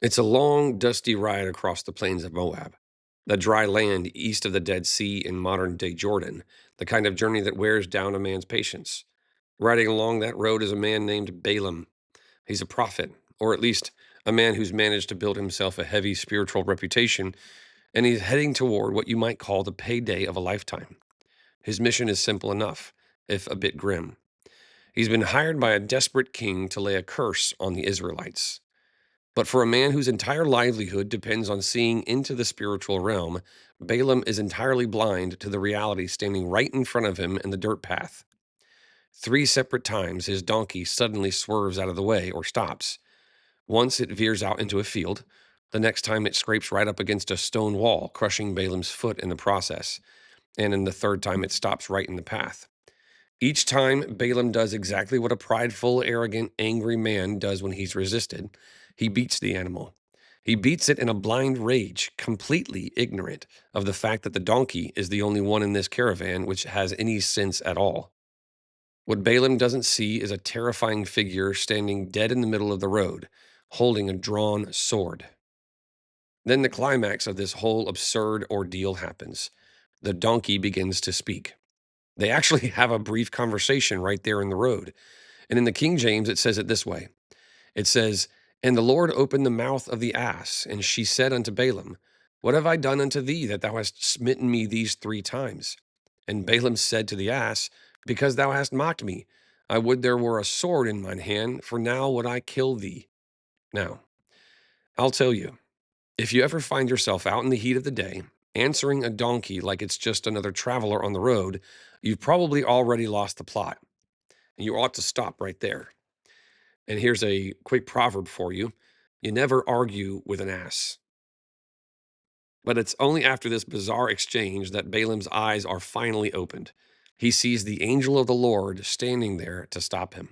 It's a long, dusty ride across the plains of Moab, the dry land east of the Dead Sea in modern day Jordan, the kind of journey that wears down a man's patience. Riding along that road is a man named Balaam. He's a prophet, or at least a man who's managed to build himself a heavy spiritual reputation, and he's heading toward what you might call the payday of a lifetime. His mission is simple enough, if a bit grim. He's been hired by a desperate king to lay a curse on the Israelites. But for a man whose entire livelihood depends on seeing into the spiritual realm, Balaam is entirely blind to the reality standing right in front of him in the dirt path. 3 separate times, his donkey suddenly swerves out of the way or stops. Once it veers out into a field. The next time it scrapes right up against a stone wall, crushing Balaam's foot in the process. And in the third time, it stops right in the path. Each time, Balaam does exactly what a prideful, arrogant, angry man does when he's resisted. He beats the animal. He beats it in a blind rage, completely ignorant of the fact that the donkey is the only one in this caravan which has any sense at all. What Balaam doesn't see is a terrifying figure standing dead in the middle of the road, holding a drawn sword. Then the climax of this whole absurd ordeal happens. The donkey begins to speak. They actually have a brief conversation right there in the road. And in the King James, it says it this way. It says, "And the Lord opened the mouth of the ass, and she said unto Balaam, What have I done unto thee, that thou hast smitten me these 3 times? And Balaam said to the ass, Because thou hast mocked me. I would there were a sword in mine hand, for now would I kill thee." Now, I'll tell you, if you ever find yourself out in the heat of the day, answering a donkey like it's just another traveler on the road, you've probably already lost the plot. And you ought to stop right there. And here's a quick proverb for you: you never argue with an ass. But it's only after this bizarre exchange that Balaam's eyes are finally opened. He sees the angel of the Lord standing there to stop him.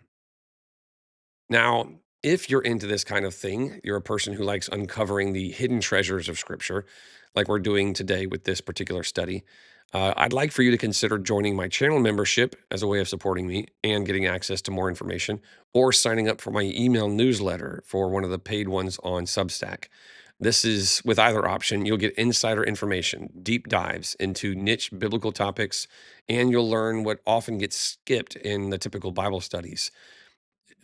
Now, if you're into this kind of thing, you're a person who likes uncovering the hidden treasures of Scripture, like we're doing today with this particular study, I'd like for you to consider joining my channel membership as a way of supporting me and getting access to more information, or signing up for my email newsletter for one of the paid ones on Substack. This is, with either option, you'll get insider information, deep dives into niche biblical topics, and you'll learn what often gets skipped in the typical Bible studies.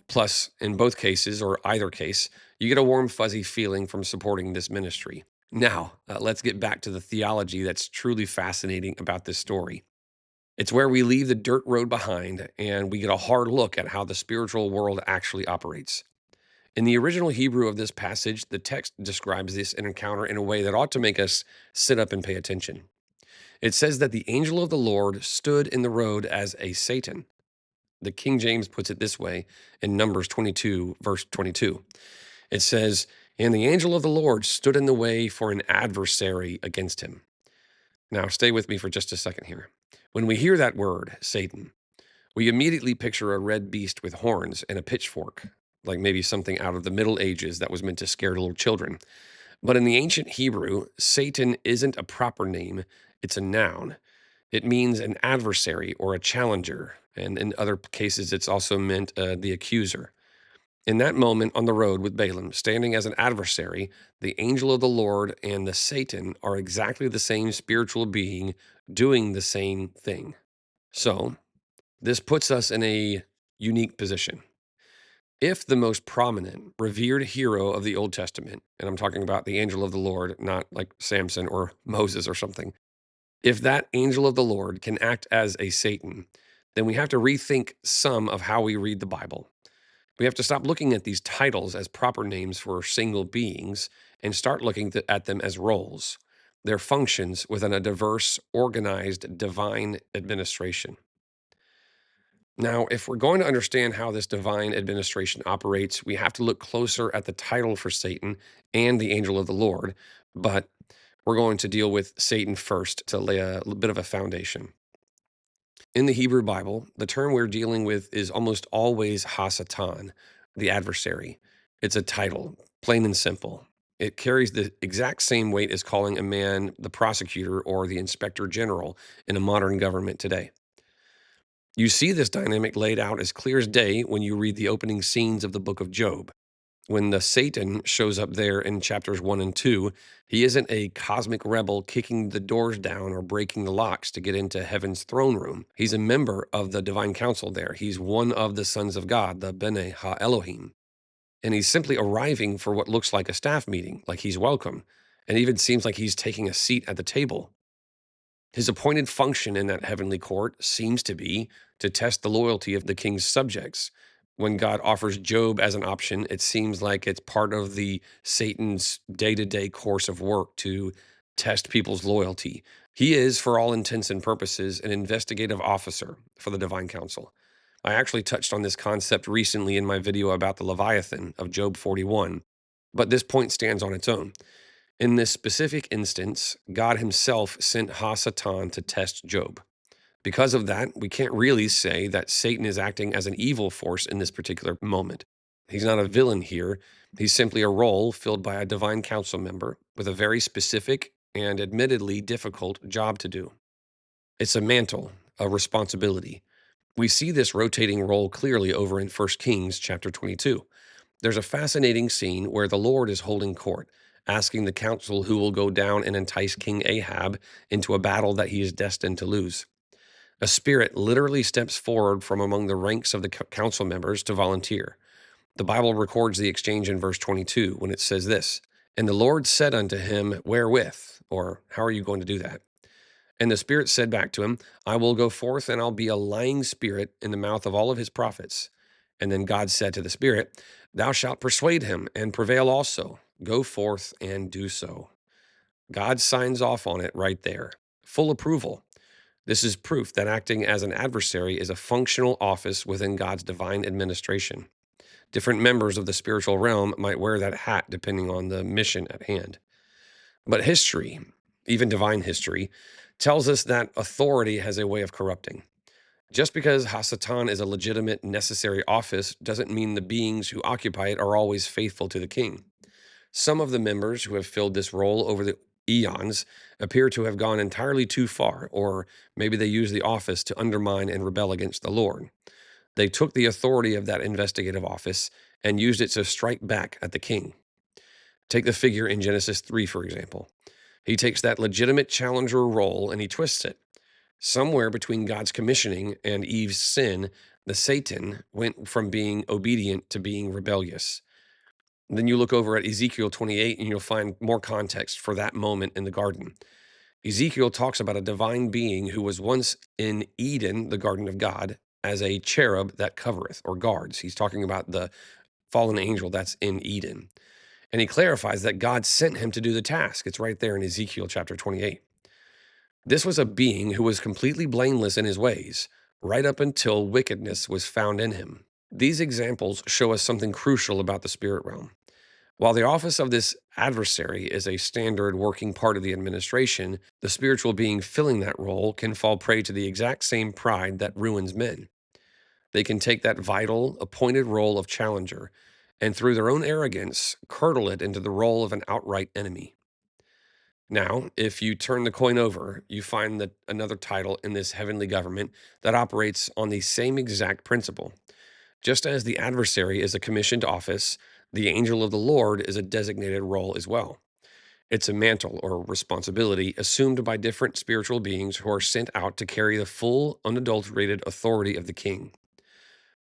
Plus, in both cases, or either case, you get a warm, fuzzy feeling from supporting this ministry. Now, let's get back to the theology that's truly fascinating about this story. It's where we leave the dirt road behind and we get a hard look at how the spiritual world actually operates. In the original Hebrew of this passage, the text describes this encounter in a way that ought to make us sit up and pay attention. It says that the angel of the Lord stood in the road as a Satan. The King James puts it this way in Numbers 22, verse 22. It says, "And the angel of the Lord stood in the way for an adversary against him." Now, stay with me for just a second here. When we hear that word, Satan, we immediately picture a red beast with horns and a pitchfork, like maybe something out of the Middle Ages that was meant to scare little children. But in the ancient Hebrew, Satan isn't a proper name, it's a noun. It means an adversary or a challenger, and in other cases, it's also meant the accuser. In that moment on the road with Balaam, standing as an adversary, the angel of the Lord and the Satan are exactly the same spiritual being doing the same thing. So, this puts us in a unique position. If the most prominent, revered hero of the Old Testament, and I'm talking about the angel of the Lord, not like Samson or Moses or something, if that angel of the Lord can act as a Satan, then we have to rethink some of how we read the Bible. We have to stop looking at these titles as proper names for single beings and start looking at them as roles, their functions within a diverse, organized, divine administration. Now, if we're going to understand how this divine administration operates, we have to look closer at the title for Satan and the angel of the Lord. But we're going to deal with Satan first to lay a little bit of a foundation. In the Hebrew Bible, the term we're dealing with is almost always Hasatan, the adversary. It's a title, plain and simple. It carries the exact same weight as calling a man the prosecutor or the inspector general in a modern government today. You see this dynamic laid out as clear as day when you read the opening scenes of the book of Job. When the Satan shows up there in chapters 1 and 2, he isn't a cosmic rebel kicking the doors down or breaking the locks to get into heaven's throne room. He's a member of the divine council there. He's one of the sons of God, the Bene Ha Elohim. And he's simply arriving for what looks like a staff meeting, like he's welcome. And even seems like he's taking a seat at the table. His appointed function in that heavenly court seems to be to test the loyalty of the king's subjects. When God offers Job as an option, it seems like it's part of the Satan's day-to-day course of work to test people's loyalty. He is, for all intents and purposes, an investigative officer for the divine council. I actually touched on this concept recently in my video about the Leviathan of Job 41, but this point stands on its own. In this specific instance, God himself sent Ha-Satan to test Job. Because of that, we can't really say that Satan is acting as an evil force in this particular moment. He's not a villain here. He's simply a role filled by a divine council member with a very specific and admittedly difficult job to do. It's a mantle, a responsibility. We see this rotating role clearly over in 1 Kings chapter 22. There's a fascinating scene where the Lord is holding court, asking the council who will go down and entice King Ahab into a battle that he is destined to lose. A spirit literally steps forward from among the ranks of the council members to volunteer. The Bible records the exchange in verse 22 when it says this, "And the Lord said unto him, Wherewith?" Or, how are you going to do that? And the Spirit said back to him, I will go forth and I'll be a lying spirit in the mouth of all of his prophets. And then God said to the Spirit, Thou shalt persuade him and prevail also. Go forth and do so. God signs off on it right there. Full approval. This is proof that acting as an adversary is a functional office within God's divine administration. Different members of the spiritual realm might wear that hat depending on the mission at hand. But history, even divine history, tells us that authority has a way of corrupting. Just because Ha-Satan is a legitimate, necessary office doesn't mean the beings who occupy it are always faithful to the king. Some of the members who have filled this role over the eons appear to have gone entirely too far, or maybe they use the office to undermine and rebel against the Lord. They took the authority of that investigative office and used it to strike back at the king. Take the figure in Genesis 3, for example. He takes that legitimate challenger role and he twists it. Somewhere between God's commissioning and Eve's sin, the Satan went from being obedient to being rebellious. And then you look over at Ezekiel 28 and you'll find more context for that moment in the garden. Ezekiel talks about a divine being who was once in Eden, the garden of God, as a cherub that covereth or guards. He's talking about the fallen angel that's in Eden. And he clarifies that God sent him to do the task. It's right there in Ezekiel chapter 28. This was a being who was completely blameless in his ways, right up until wickedness was found in him. These examples show us something crucial about the spirit realm. While the office of this adversary is a standard working part of the administration, the spiritual being filling that role can fall prey to the exact same pride that ruins men. They can take that vital, appointed role of challenger and through their own arrogance, curdle it into the role of an outright enemy. Now, if you turn the coin over, you find that another title in this heavenly government that operates on the same exact principle. Just as the adversary is a commissioned office, the angel of the Lord is a designated role as well. It's a mantle or responsibility assumed by different spiritual beings who are sent out to carry the full, unadulterated authority of the king.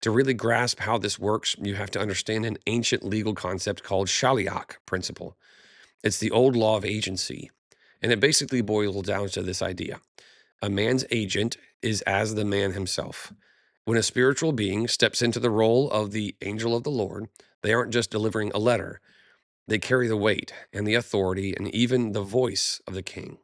To really grasp how this works, you have to understand an ancient legal concept called shaliach principle. It's the old law of agency, and it basically boils down to this idea. A man's agent is as the man himself. When a spiritual being steps into the role of the angel of the Lord, they aren't just delivering a letter. They carry the weight and the authority and even the voice of the king.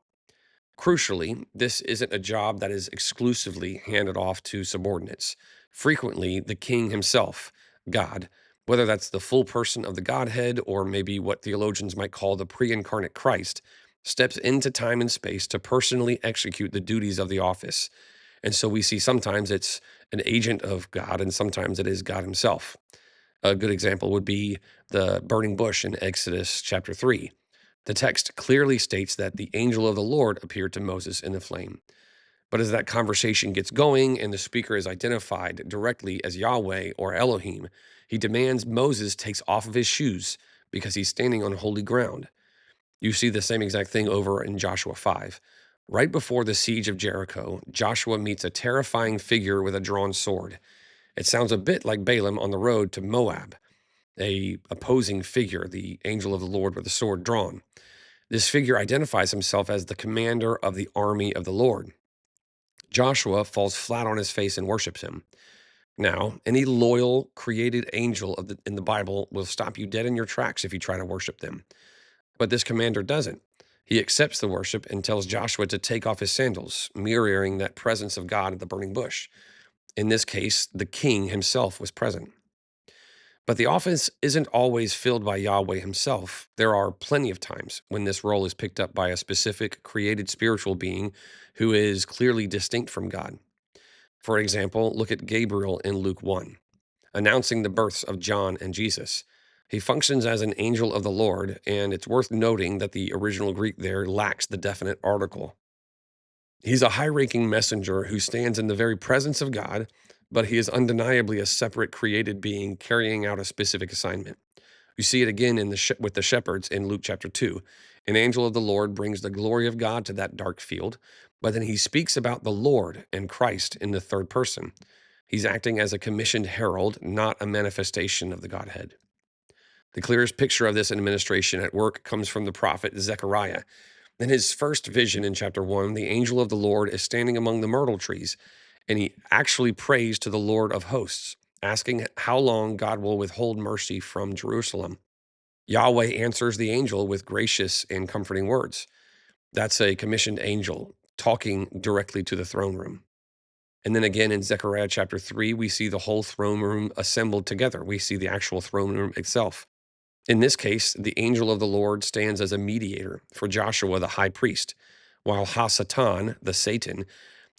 Crucially, this isn't a job that is exclusively handed off to subordinates. Frequently, the king himself, God, whether that's the full person of the Godhead or maybe what theologians might call the pre-incarnate Christ, steps into time and space to personally execute the duties of the office. And so we see sometimes it's an agent of God and sometimes it is God himself. A good example would be the burning bush in Exodus chapter 3. The text clearly states that the angel of the Lord appeared to Moses in the flame. But as that conversation gets going and the speaker is identified directly as Yahweh or Elohim, He demands Moses takes off of his shoes because he's standing on holy ground. You see the same exact thing over in Joshua 5. Right before the siege of Jericho, Joshua meets a terrifying figure with a drawn sword. It sounds a bit like Balaam on the road to Moab, a opposing figure, the angel of the Lord with a sword drawn. This figure identifies himself as the commander of the army of the Lord. Joshua falls flat on his face and worships him. Now, any loyal, created angel in the Bible will stop you dead in your tracks if you try to worship them. But this commander doesn't. He accepts the worship and tells Joshua to take off his sandals, mirroring that presence of God at the burning bush. In this case, the king himself was present. But the office isn't always filled by Yahweh himself. There are plenty of times when this role is picked up by a specific created spiritual being who is clearly distinct from God. For example, look at Gabriel in Luke 1, announcing the births of John and Jesus. He functions as an angel of the Lord, and it's worth noting that the original Greek there lacks the definite article. He's a high ranking messenger who stands in the very presence of God, but he is undeniably a separate created being carrying out a specific assignment. You see it again with the shepherds in Luke chapter 2. An angel of the Lord brings the glory of God to that dark field, but then he speaks about the Lord and Christ in the third person. He's acting as a commissioned herald, not a manifestation of the Godhead. The clearest picture of this administration at work comes from the prophet Zechariah. In his first vision in chapter 1, the angel of the Lord is standing among the myrtle trees, and he actually prays to the Lord of hosts, asking how long God will withhold mercy from Jerusalem. Yahweh answers the angel with gracious and comforting words. That's a commissioned angel talking directly to the throne room. And then again in Zechariah chapter 3, we see the whole throne room assembled together. We see the actual throne room itself. In this case, the angel of the Lord stands as a mediator for Joshua the high priest, while Hasatan, the Satan,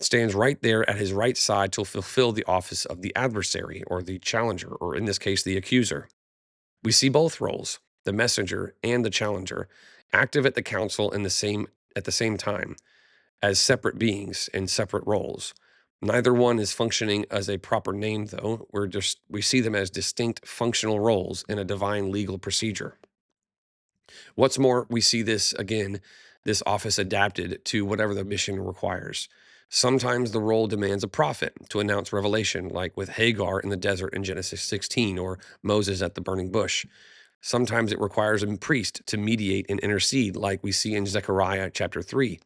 stands right there at his right side to fulfill the office of the adversary or the challenger, or in this case, the accuser. We see both roles, the messenger and the challenger, active at the council at the same time as separate beings in separate roles. Neither one is functioning as a proper name, though. We see them as distinct functional roles in a divine legal procedure. What's more, we see this office adapted to whatever the mission requires. Sometimes the role demands a prophet to announce revelation, like with Hagar in the desert in Genesis 16 or Moses at the burning bush. Sometimes it requires a priest to mediate and intercede, like we see in Zechariah chapter 3.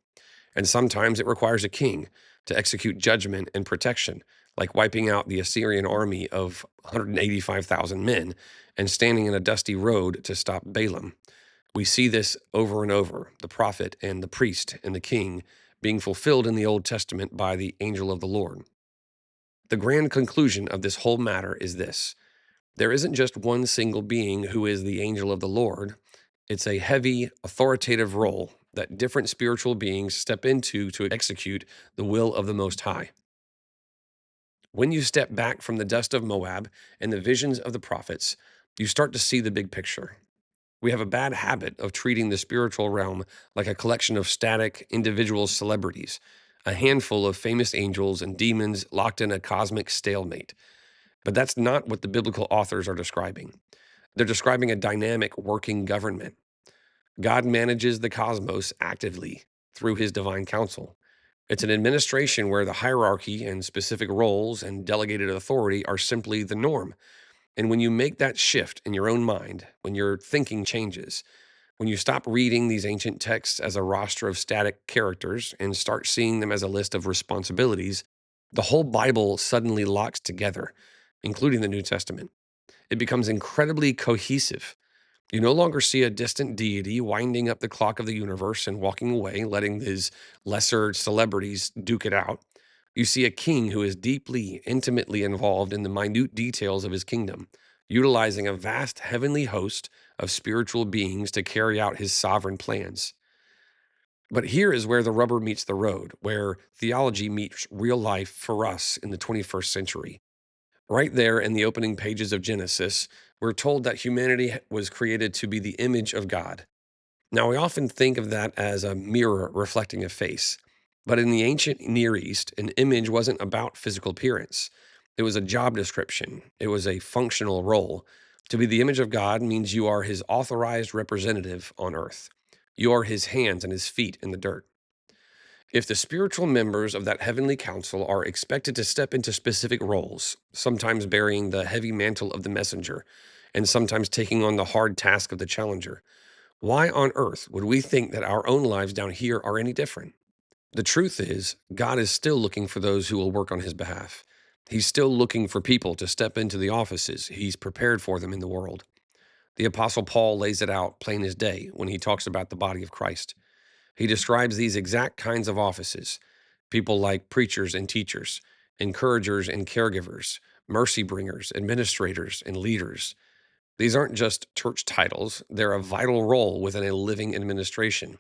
And sometimes it requires a king to execute judgment and protection, like wiping out the Assyrian army of 185,000 men and standing in a dusty road to stop Balaam. We see this over and over, the prophet and the priest and the king being fulfilled in the Old Testament by the angel of the Lord. The grand conclusion of this whole matter is this: there isn't just one single being who is the angel of the Lord. It's a heavy, authoritative role that different spiritual beings step into to execute the will of the Most High. When you step back from the dust of Moab and the visions of the prophets, you start to see the big picture. We have a bad habit of treating the spiritual realm like a collection of static, individual celebrities, a handful of famous angels and demons locked in a cosmic stalemate. But that's not what the biblical authors are describing. They're describing a dynamic working government. God manages the cosmos actively through his divine counsel. It's an administration where the hierarchy and specific roles and delegated authority are simply the norm. And when you make that shift in your own mind, when your thinking changes, when you stop reading these ancient texts as a roster of static characters and start seeing them as a list of responsibilities, the whole Bible suddenly locks together, including the New Testament. It becomes incredibly cohesive. You no longer see a distant deity winding up the clock of the universe and walking away, letting his lesser celebrities duke it out. You see a king who is deeply, intimately involved in the minute details of his kingdom, utilizing a vast heavenly host of spiritual beings to carry out his sovereign plans. But here is where the rubber meets the road, where theology meets real life for us in the 21st century. Right there in the opening pages of Genesis, we're told that humanity was created to be the image of God. Now, we often think of that as a mirror reflecting a face. But in the ancient Near East, an image wasn't about physical appearance. It was a job description, it was a functional role. To be the image of God means you are his authorized representative on earth. You are his hands and his feet in the dirt. If the spiritual members of that heavenly council are expected to step into specific roles, sometimes bearing the heavy mantle of the messenger, and sometimes taking on the hard task of the challenger, why on earth would we think that our own lives down here are any different? The truth is, God is still looking for those who will work on his behalf. He's still looking for people to step into the offices he's prepared for them in the world. The Apostle Paul lays it out plain as day when he talks about the body of Christ. He describes these exact kinds of offices: people like preachers and teachers, encouragers and caregivers, mercy bringers, administrators, and leaders. These aren't just church titles, they're a vital role within a living administration.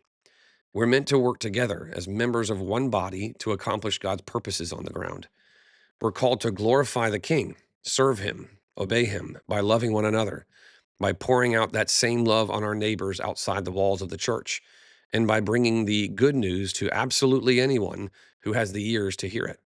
We're meant to work together as members of one body to accomplish God's purposes on the ground. We're called to glorify the King, serve him, obey him by loving one another, by pouring out that same love on our neighbors outside the walls of the church, and by bringing the good news to absolutely anyone who has the ears to hear it.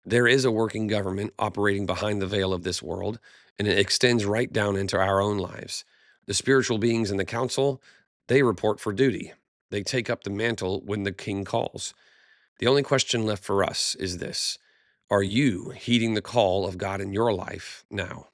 There is a working government operating behind the veil of this world, and it extends right down into our own lives. The spiritual beings in the council, they report for duty. They take up the mantle when the king calls. The only question left for us is this: are you heeding the call of God in your life now?